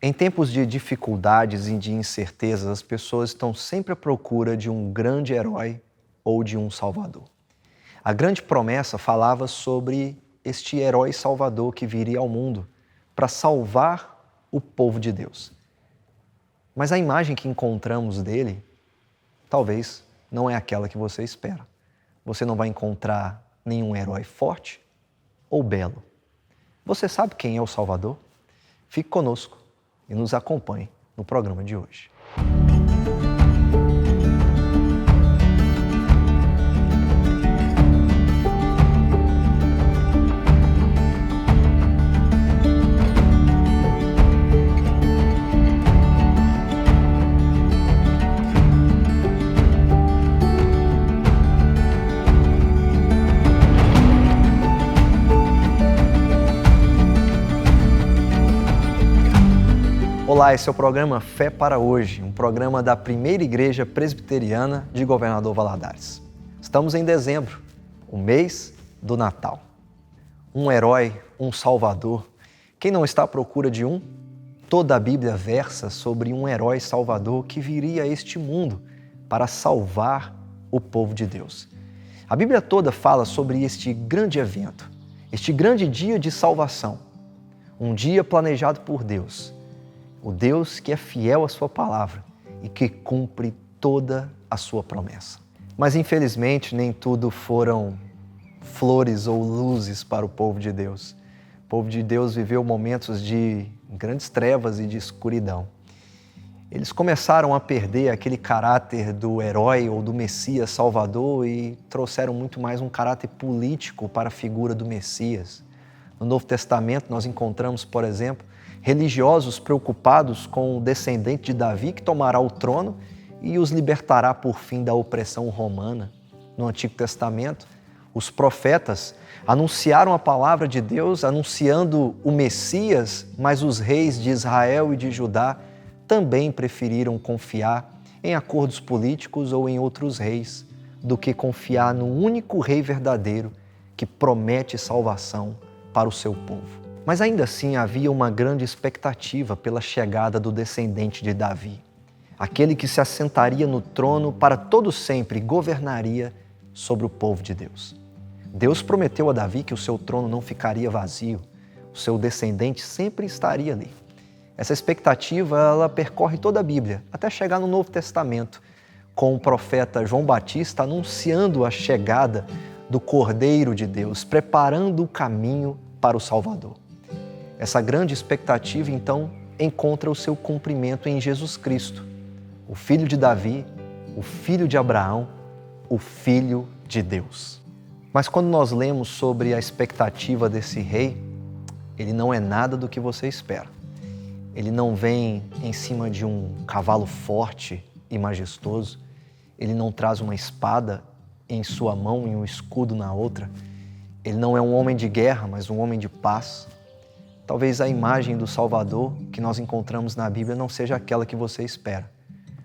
Em tempos de dificuldades e de incertezas, as pessoas estão sempre à procura de um grande herói ou de um salvador. A grande promessa falava sobre este herói salvador que viria ao mundo para salvar o povo de Deus. Mas a imagem que encontramos dele, talvez não é aquela que você espera. Você não vai encontrar nenhum herói forte ou belo. Você sabe quem é o Salvador? Fique conosco e nos acompanhe no programa de hoje. Olá, esse é o programa Fé para Hoje, um programa da Primeira Igreja Presbiteriana de Governador Valadares. Estamos em dezembro, o mês do Natal. Um herói, um salvador. Quem não está à procura de um? Toda a Bíblia versa sobre um herói salvador que viria a este mundo para salvar o povo de Deus. A Bíblia toda fala sobre este grande evento, este grande dia de salvação. Um dia planejado por Deus. O Deus que é fiel à sua palavra e que cumpre toda a sua promessa. Mas infelizmente nem tudo foram flores ou luzes para o povo de Deus. O povo de Deus viveu momentos de grandes trevas e de escuridão. Eles começaram a perder aquele caráter do herói ou do Messias Salvador e trouxeram muito mais um caráter político para a figura do Messias. No Novo Testamento nós encontramos, por exemplo, religiosos preocupados com o descendente de Davi que tomará o trono e os libertará por fim da opressão romana. No Antigo Testamento, os profetas anunciaram a palavra de Deus, anunciando o Messias, mas os reis de Israel e de Judá também preferiram confiar em acordos políticos ou em outros reis do que confiar no único rei verdadeiro que promete salvação para o seu povo. Mas ainda assim havia uma grande expectativa pela chegada do descendente de Davi, aquele que se assentaria no trono para todo sempre e governaria sobre o povo de Deus. Deus prometeu a Davi que o seu trono não ficaria vazio, o seu descendente sempre estaria ali. Essa expectativa ela percorre toda a Bíblia, até chegar no Novo Testamento, com o profeta João Batista anunciando a chegada do Cordeiro de Deus, preparando o caminho para o Salvador. Essa grande expectativa, então, encontra o seu cumprimento em Jesus Cristo, o filho de Davi, o filho de Abraão, o filho de Deus. Mas quando nós lemos sobre a expectativa desse rei, ele não é nada do que você espera. Ele não vem em cima de um cavalo forte e majestoso, ele não traz uma espada em sua mão e um escudo na outra. Ele não é um homem de guerra, mas um homem de paz. Talvez a imagem do Salvador que nós encontramos na Bíblia não seja aquela que você espera,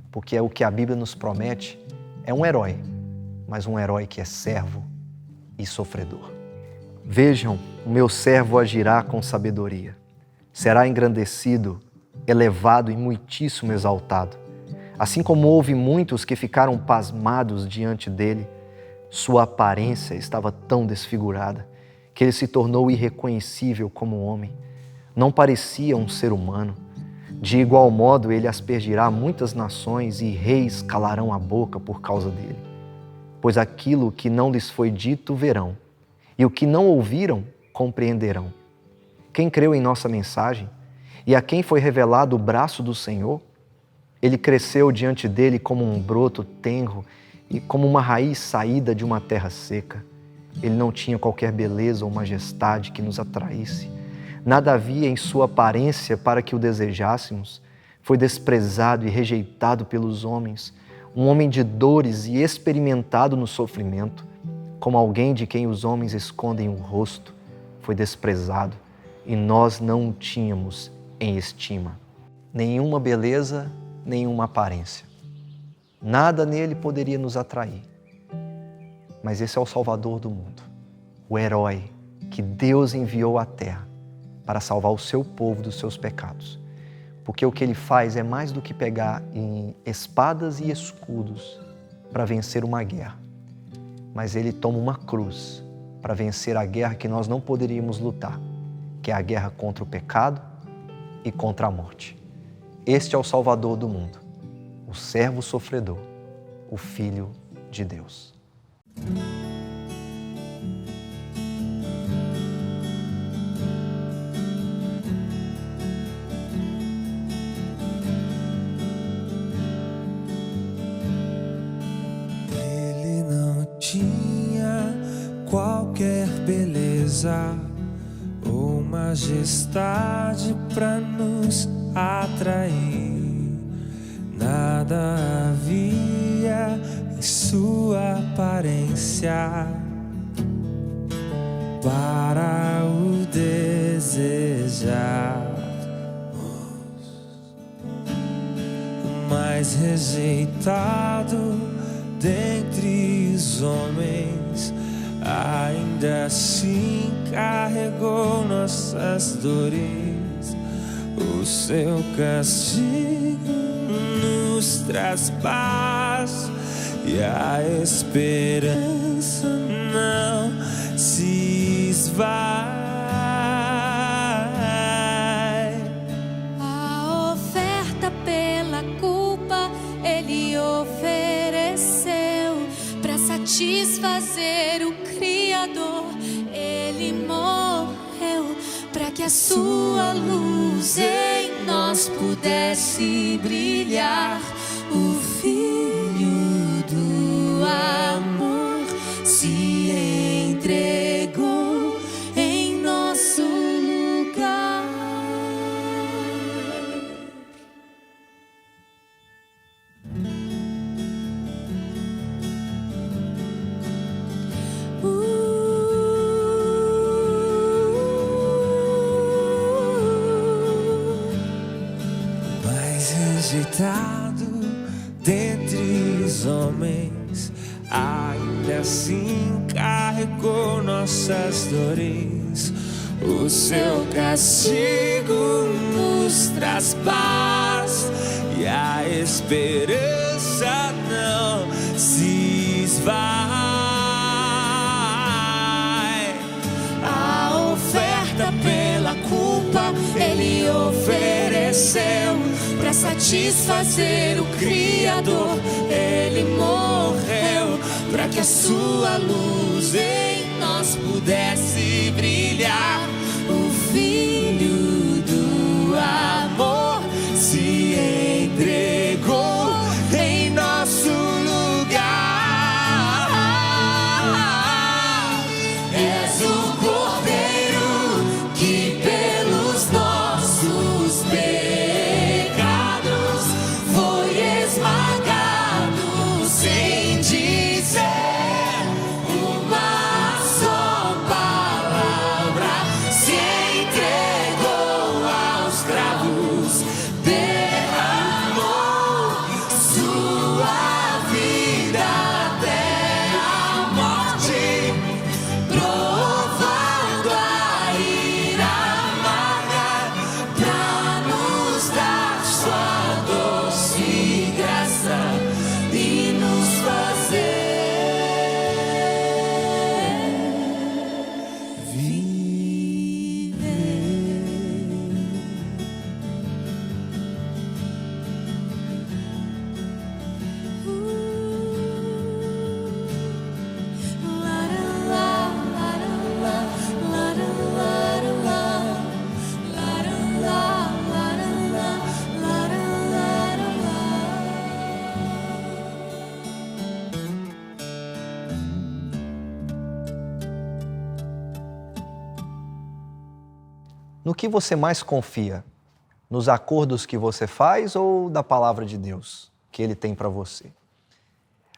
porque é o que a Bíblia nos promete, é um herói, mas um herói que é servo e sofredor. Vejam, o meu servo agirá com sabedoria, será engrandecido, elevado e muitíssimo exaltado. Assim como houve muitos que ficaram pasmados diante dele, sua aparência estava tão desfigurada que ele se tornou irreconhecível como homem. Não parecia um ser humano. De igual modo, ele aspergirá muitas nações e reis calarão a boca por causa dele. Pois aquilo que não lhes foi dito verão, e o que não ouviram compreenderão. Quem creu em nossa mensagem e a quem foi revelado o braço do Senhor, ele cresceu diante dele como um broto tenro e como uma raiz saída de uma terra seca. Ele não tinha qualquer beleza ou majestade que nos atraísse. Nada havia em sua aparência para que o desejássemos. Foi desprezado e rejeitado pelos homens, um homem de dores e experimentado no sofrimento, como alguém de quem os homens escondem o rosto. Foi desprezado e nós não o tínhamos em estima. Nenhuma beleza, nenhuma aparência. Nada nele poderia nos atrair. Mas esse é o Salvador do mundo, o herói que Deus enviou à terra para salvar o seu povo dos seus pecados. porque o que ele faz é mais do que pegar em espadas e escudos para vencer uma guerra, mas ele toma uma cruz para vencer a guerra que nós não poderíamos lutar, que é a guerra contra o pecado e contra a morte. Este é o Salvador do mundo, o servo sofredor, o Filho de Deus. Ele não tinha qualquer beleza ou majestade para nos atrair. Nada havia em sua aparência para o desejar. O mais rejeitado dentre os homens, ainda assim carregou nossas dores. O seu castigo nos traz paz e a esperança não se esvai. A oferta pela culpa ele ofereceu para satisfazer o Criador. Ele morreu para que a sua luz em nós pudesse brilhar. O Filho do amor se entregou em nosso lugar. Mais rejeitado dentre os homens, ainda assim carregou nossas dores. O seu castigo nos traz paz e a esperança não se esvai. A oferta pela culpa ele ofereceu para satisfazer o Criador. Ele morreu para que a sua luz em nós pudesse brilhar. O Filho do amor se entregou em nosso lugar. És o Cordeiro que pelos nossos pecados foi esmagado, sem dizer uma só palavra. Se entregou aos cravos, derramou sua vida até a morte, provando a ira amarga pra nos dar sua doce graça e nos fazer viver. No que você mais confia? Nos acordos que você faz ou da palavra de Deus que Ele tem para você?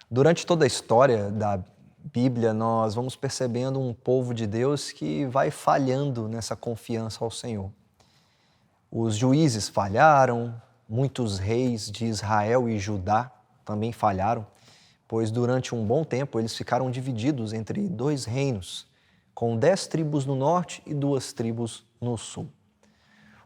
Durante toda a história da Bíblia, nós vamos percebendo um povo de Deus que vai falhando nessa confiança ao Senhor. Os juízes falharam, muitos reis de Israel e Judá também falharam, pois durante um bom tempo eles ficaram divididos entre dois reinos, com 10 tribos no norte e 2 tribos no sul.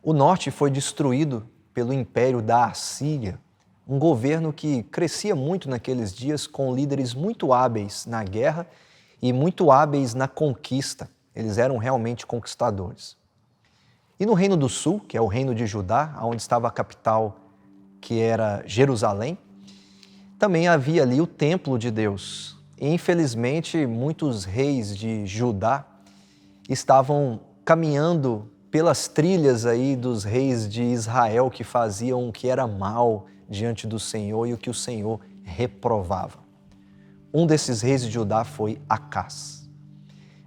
O norte foi destruído pelo império da Assíria, um governo que crescia muito naqueles dias com líderes muito hábeis na guerra e muito hábeis na conquista. Eles eram realmente conquistadores. E no Reino do Sul, que é o Reino de Judá, onde estava a capital, que era Jerusalém, também havia ali o templo de Deus. E, infelizmente, muitos reis de Judá estavam caminhando pelas trilhas aí dos reis de Israel que faziam o que era mal diante do Senhor e o que o Senhor reprovava. Um desses reis de Judá foi Acás.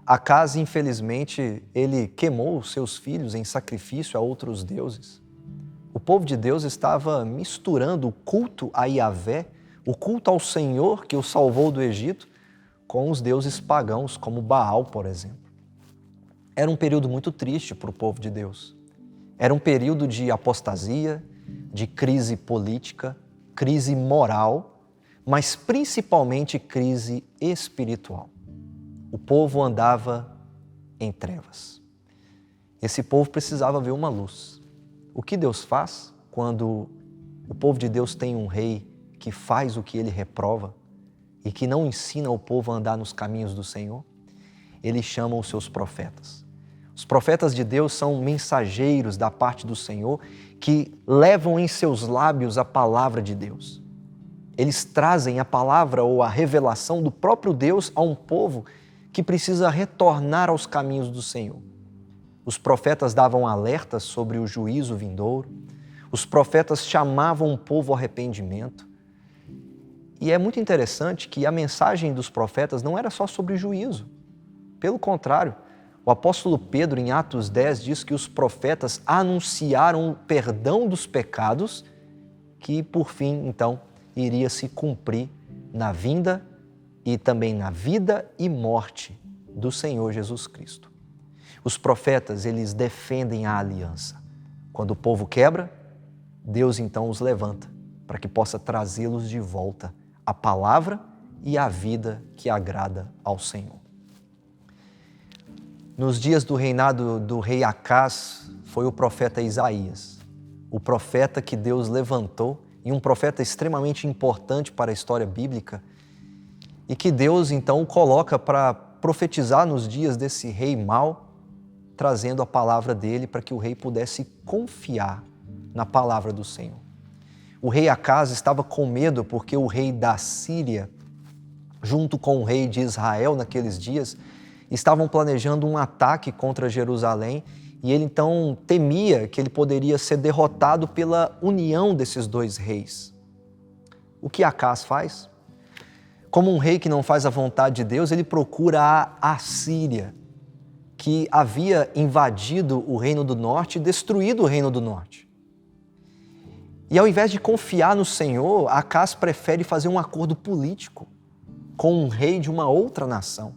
Acás, infelizmente, ele queimou os seus filhos em sacrifício a outros deuses. O povo de Deus estava misturando o culto a Yahvé, o culto ao Senhor que o salvou do Egito, com os deuses pagãos, como Baal, por exemplo. Era um período muito triste para o povo de Deus. Era um período de apostasia, de crise política, crise moral, mas principalmente crise espiritual. O povo andava em trevas. Esse povo precisava ver uma luz. O que Deus faz quando o povo de Deus tem um rei que faz o que ele reprova e que não ensina o povo a andar nos caminhos do Senhor? Ele chama os seus profetas. Os profetas de Deus são mensageiros da parte do Senhor que levam em seus lábios a palavra de Deus. Eles trazem a palavra ou a revelação do próprio Deus a um povo que precisa retornar aos caminhos do Senhor. Os profetas davam alertas sobre o juízo vindouro, os profetas chamavam o povo ao arrependimento. E é muito interessante que a mensagem dos profetas não era só sobre juízo. Pelo contrário, o apóstolo Pedro, em Atos 10, diz que os profetas anunciaram o perdão dos pecados que, por fim, então, iria se cumprir na vinda e também na vida e morte do Senhor Jesus Cristo. Os profetas, eles defendem a aliança. Quando o povo quebra, Deus então os levanta para que possa trazê-los de volta à palavra e à vida que agrada ao Senhor. Nos dias do reinado do rei Acás, foi o profeta Isaías, o profeta que Deus levantou e um profeta extremamente importante para a história bíblica e que Deus então o coloca para profetizar nos dias desse rei mau, trazendo a palavra dele para que o rei pudesse confiar na palavra do Senhor. O rei Acás estava com medo porque o rei da Síria, junto com o rei de Israel naqueles dias, estavam planejando um ataque contra Jerusalém e ele então temia que ele poderia ser derrotado pela união desses dois reis. O que Acás faz? Como um rei que não faz a vontade de Deus, ele procura a Assíria, que havia invadido o reino do norte e destruído o reino do norte. E ao invés de confiar no Senhor, Acás prefere fazer um acordo político com um rei de uma outra nação.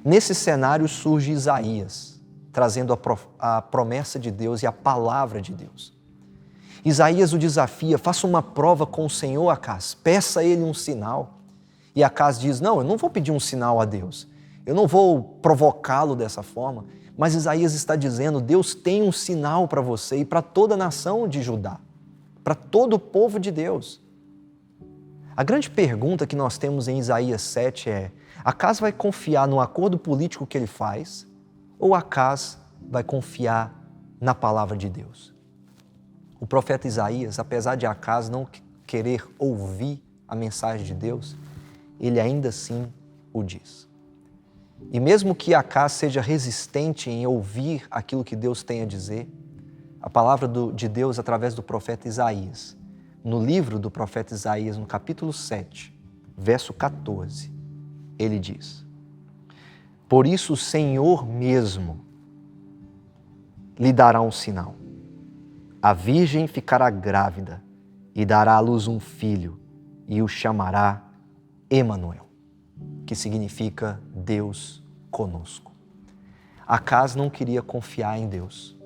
Nesse cenário surge Isaías, trazendo a promessa de Deus e a palavra de Deus. Isaías o desafia, faça uma prova com o Senhor, Acás, peça a ele um sinal. E Acás diz, não, eu não vou pedir um sinal a Deus, eu não vou provocá-lo dessa forma, mas Isaías está dizendo, Deus tem um sinal para você e para toda a nação de Judá, para todo o povo de Deus. A grande pergunta que nós temos em Isaías 7 é, Acás vai confiar no acordo político que ele faz ou Acás vai confiar na palavra de Deus? O profeta Isaías, apesar de Acás não querer ouvir a mensagem de Deus, ele ainda assim o diz. E mesmo que Acás seja resistente em ouvir aquilo que Deus tem a dizer, a palavra de Deus através do profeta Isaías, no livro do profeta Isaías, no capítulo 7, verso 14, ele diz, por isso o Senhor mesmo lhe dará um sinal. A virgem ficará grávida e dará à luz um filho e o chamará Emanuel, que significa Deus conosco. Acás não queria confiar em Deus.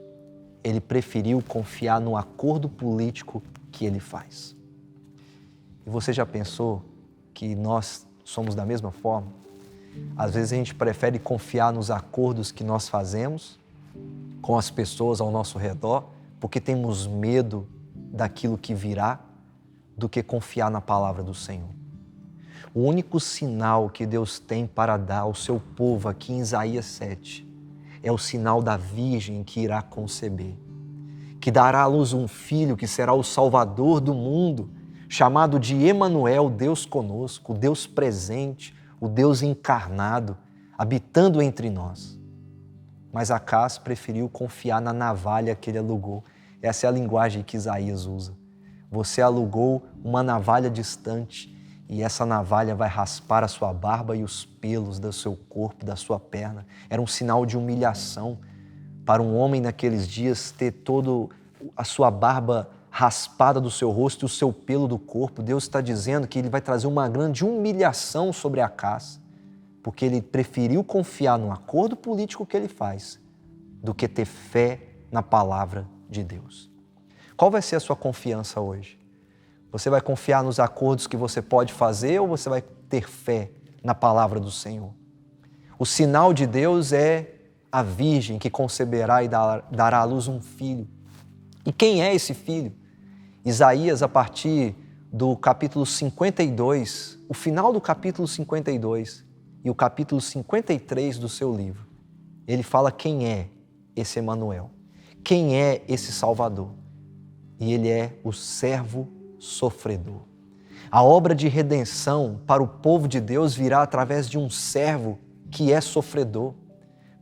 Ele preferiu confiar no acordo político que ele faz. E você já pensou que nós somos da mesma forma? Às vezes a gente prefere confiar nos acordos que nós fazemos com as pessoas ao nosso redor, porque temos medo daquilo que virá, do que confiar na palavra do Senhor. O único sinal que Deus tem para dar ao seu povo aqui em Isaías 7 é o sinal da virgem que irá conceber, que dará à luz um filho que será o Salvador do mundo, chamado de Emanuel, Deus conosco, o Deus presente, o Deus encarnado, habitando entre nós. Mas Acaz preferiu confiar na navalha que ele alugou. Essa é a linguagem que Isaías usa. Você alugou uma navalha distante e essa navalha vai raspar a sua barba e os pelos do seu corpo, da sua perna. Era um sinal de humilhação para um homem naqueles dias ter toda a sua barba raspada do seu rosto e o seu pelo do corpo. Deus está dizendo que ele vai trazer uma grande humilhação sobre Acaz, porque ele preferiu confiar no acordo político que ele faz do que ter fé na palavra de Deus. Qual vai ser a sua confiança hoje? Você vai confiar nos acordos que você pode fazer ou você vai ter fé na palavra do Senhor? O sinal de Deus é a virgem que conceberá e dará à luz um filho. E quem é esse filho? Isaías, a partir do capítulo 52, o final do capítulo 52 e o capítulo 53 do seu livro, ele fala quem é esse Emanuel, quem é esse Salvador. E ele é o servo sofredor. A obra de redenção para o povo de Deus virá através de um servo que é sofredor,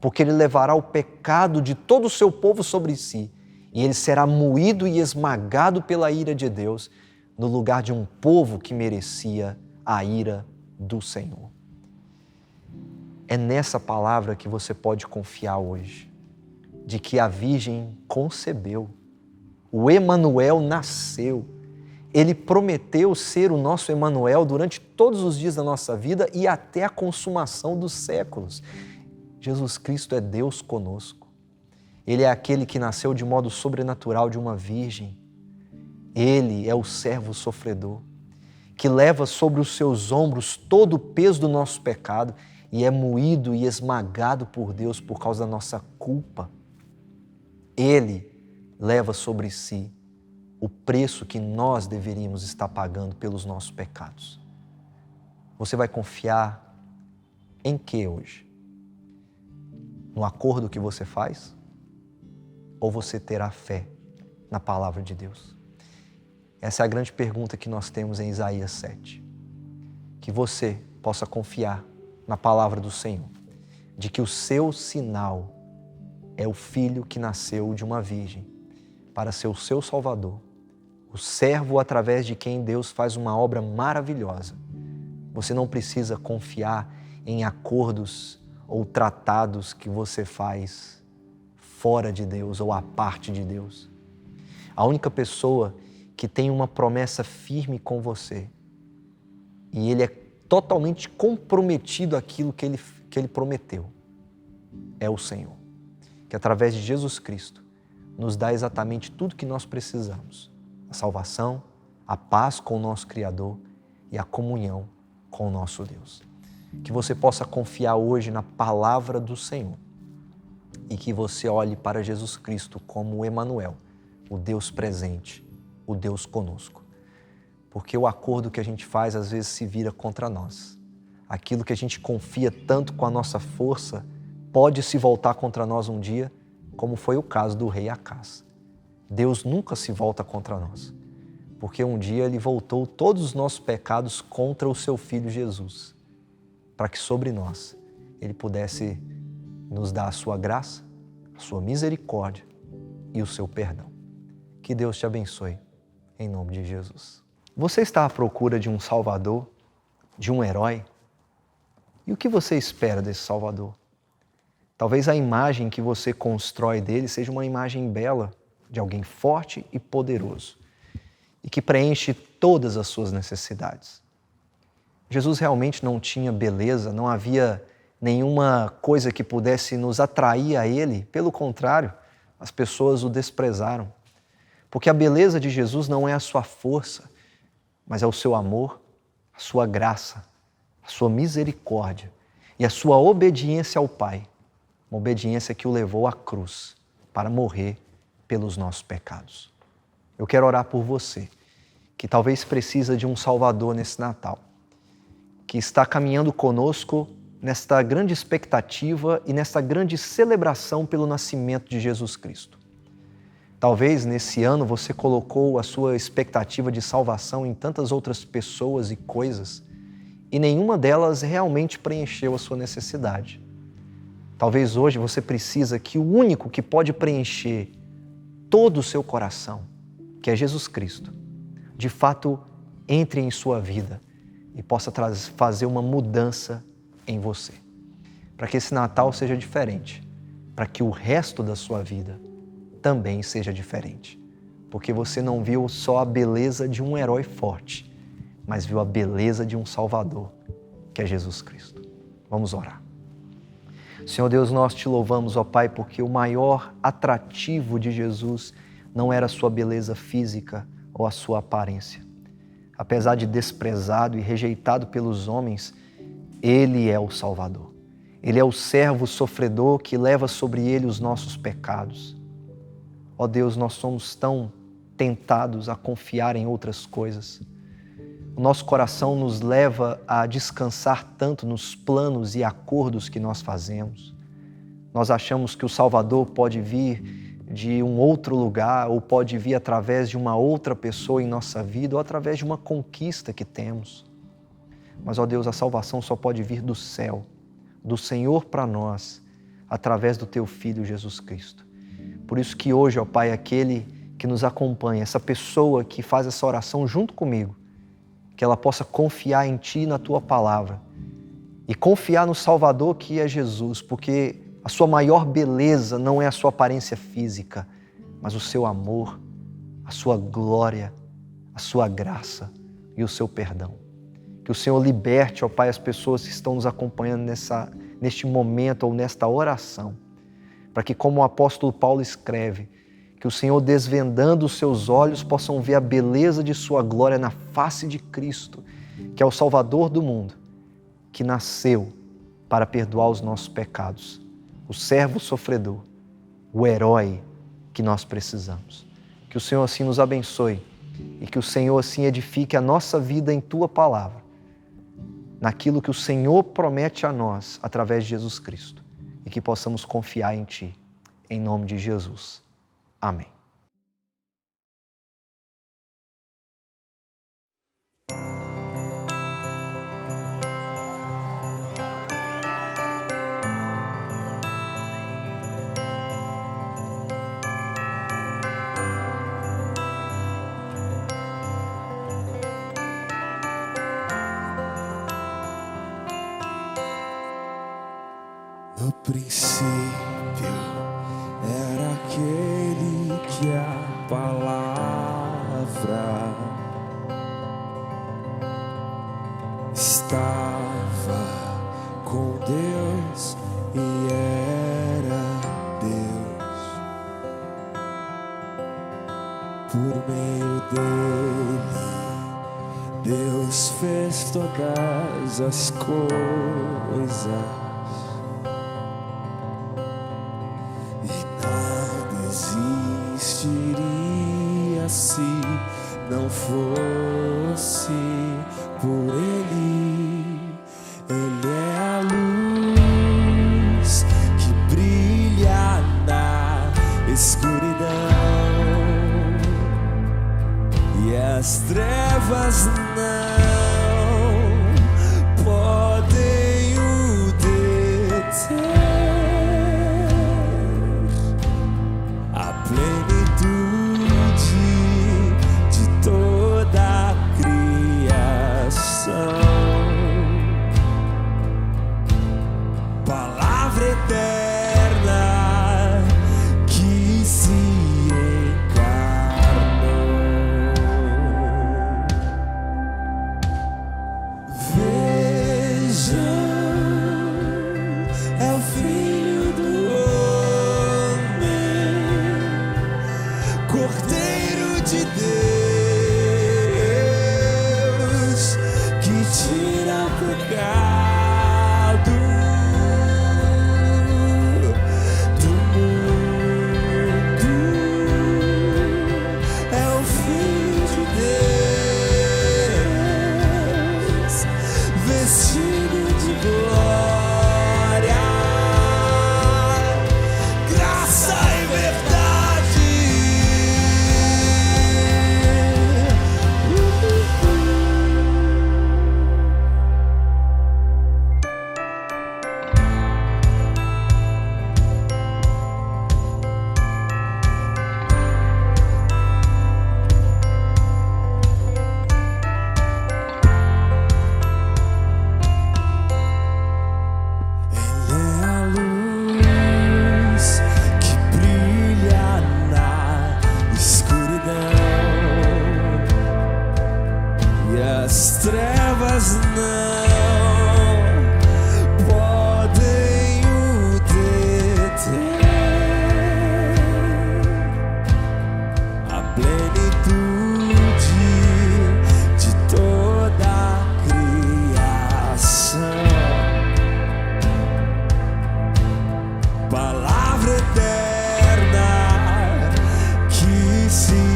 porque ele levará o pecado de todo o seu povo sobre si e ele será moído e esmagado pela ira de Deus no lugar de um povo que merecia a ira do Senhor. É nessa palavra que você pode confiar hoje, de que a Virgem concebeu, o Emanuel nasceu. Ele prometeu ser o nosso Emanuel durante todos os dias da nossa vida e até a consumação dos séculos. Jesus Cristo é Deus conosco. Ele é aquele que nasceu de modo sobrenatural de uma virgem. Ele é o servo sofredor, que leva sobre os seus ombros todo o peso do nosso pecado e é moído e esmagado por Deus por causa da nossa culpa. Ele leva sobre si o preço que nós deveríamos estar pagando pelos nossos pecados. Você vai confiar em que hoje? No acordo que você faz? Ou você terá fé na palavra de Deus? Essa é a grande pergunta que nós temos em Isaías 7. Que você possa confiar na palavra do Senhor, de que o seu sinal é o filho que nasceu de uma virgem para ser o seu Salvador, o servo através de quem Deus faz uma obra maravilhosa. Você não precisa confiar em acordos ou tratados que você faz fora de Deus ou à parte de Deus. A única pessoa que tem uma promessa firme com você e ele é totalmente comprometido àquilo que ele prometeu é o Senhor, que através de Jesus Cristo nos dá exatamente tudo que nós precisamos: a salvação, a paz com o nosso Criador e a comunhão com o nosso Deus. Que você possa confiar hoje na palavra do Senhor e que você olhe para Jesus Cristo como o Emanuel, o Deus presente, o Deus conosco. Porque o acordo que a gente faz às vezes se vira contra nós. Aquilo que a gente confia tanto com a nossa força pode se voltar contra nós um dia, como foi o caso do rei Acaz. Deus nunca se volta contra nós, porque um dia ele voltou todos os nossos pecados contra o seu Filho Jesus, para que sobre nós ele pudesse nos dar a sua graça, a sua misericórdia e o seu perdão. Que Deus te abençoe, em nome de Jesus. Você está à procura de um Salvador, de um herói? E o que você espera desse Salvador? Talvez a imagem que você constrói dele seja uma imagem bela, de alguém forte e poderoso, e que preenche todas as suas necessidades. Jesus realmente não tinha beleza, não havia nenhuma coisa que pudesse nos atrair a ele. Pelo contrário, as pessoas o desprezaram. Porque a beleza de Jesus não é a sua força, mas é o seu amor, a sua graça, a sua misericórdia e a sua obediência ao Pai. Uma obediência que o levou à cruz para morrer pelos nossos pecados. Eu quero orar por você, que talvez precisa de um Salvador nesse Natal, que está caminhando conosco nesta grande expectativa e nesta grande celebração pelo nascimento de Jesus Cristo. Talvez nesse ano você colocou a sua expectativa de salvação em tantas outras pessoas e coisas e nenhuma delas realmente preencheu a sua necessidade. Talvez hoje você precisa que o único que pode preencher todo o seu coração, que é Jesus Cristo, de fato entre em sua vida e possa fazer uma mudança em você. Para que esse Natal seja diferente, para que o resto da sua vida também seja diferente. Porque você não viu só a beleza de um herói forte, mas viu a beleza de um Salvador, que é Jesus Cristo. Vamos orar. Senhor Deus, nós te louvamos, ó Pai, porque o maior atrativo de Jesus não era a sua beleza física ou a sua aparência. Apesar de desprezado e rejeitado pelos homens, Ele é o Salvador. Ele é o servo sofredor que leva sobre Ele os nossos pecados. Ó Deus, nós somos tão tentados a confiar em outras coisas. O nosso coração nos leva a descansar tanto nos planos e acordos que nós fazemos. Nós achamos que o Salvador pode vir de um outro lugar ou pode vir através de uma outra pessoa em nossa vida ou através de uma conquista que temos. Mas, ó Deus, a salvação só pode vir do céu, do Senhor para nós, através do Teu Filho Jesus Cristo. Por isso que hoje, ó Pai, aquele que nos acompanha, essa pessoa que faz essa oração junto comigo, que ela possa confiar em Ti e na Tua palavra e confiar no Salvador que é Jesus, porque a sua maior beleza não é a sua aparência física, mas o seu amor, a sua glória, a sua graça e o seu perdão. Que o Senhor liberte, ó Pai, as pessoas que estão nos acompanhando neste momento ou nesta oração, para que, como o apóstolo Paulo escreve, que o Senhor, desvendando os seus olhos, possam ver a beleza de sua glória na face de Cristo, que é o Salvador do mundo, que nasceu para perdoar os nossos pecados, o servo sofredor, o herói que nós precisamos. Que o Senhor assim nos abençoe e que o Senhor assim edifique a nossa vida em Tua palavra, naquilo que o Senhor promete a nós através de Jesus Cristo, e que possamos confiar em Ti, em nome de Jesus. Amém. No princípio era aquele que a palavra estava com Deus e era Deus. Por meio dele, Deus fez todas as coisas. Existiria se não fosse por Ele. Ele é a luz que brilha na escuridão, e as trevas não podem o deter. as trevas não podem o deter. A plenitude de toda a criação, palavra eterna que se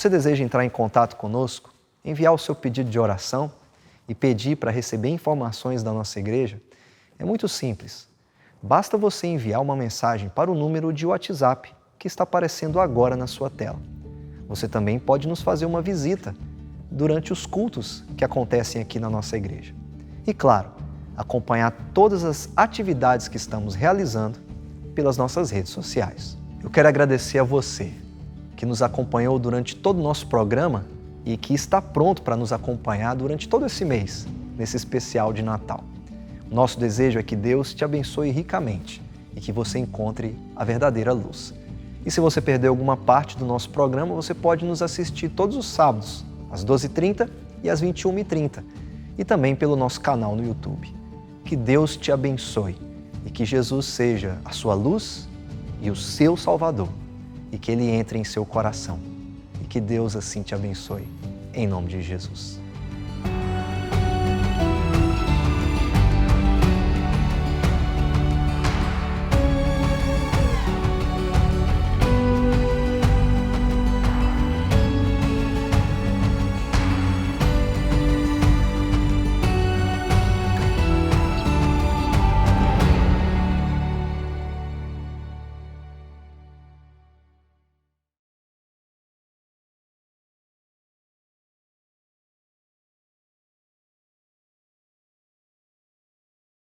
Você deseja entrar em contato conosco, enviar o seu pedido de oração e pedir para receber informações da nossa igreja? É muito simples. Basta você enviar uma mensagem para o número de WhatsApp que está aparecendo agora na sua tela. Você também pode nos fazer uma visita durante os cultos que acontecem aqui na nossa igreja. E claro, acompanhar todas as atividades que estamos realizando pelas nossas redes sociais. Eu quero agradecer a você que nos acompanhou durante todo o nosso programa e que está pronto para nos acompanhar durante todo esse mês, nesse especial de Natal. Nosso desejo é que Deus te abençoe ricamente e que você encontre a verdadeira luz. E se você perdeu alguma parte do nosso programa, você pode nos assistir todos os sábados, às 12h30 e às 21h30, e também pelo nosso canal no YouTube. Que Deus te abençoe e que Jesus seja a sua luz e o seu Salvador, e que Ele entre em seu coração. E que Deus assim te abençoe, em nome de Jesus.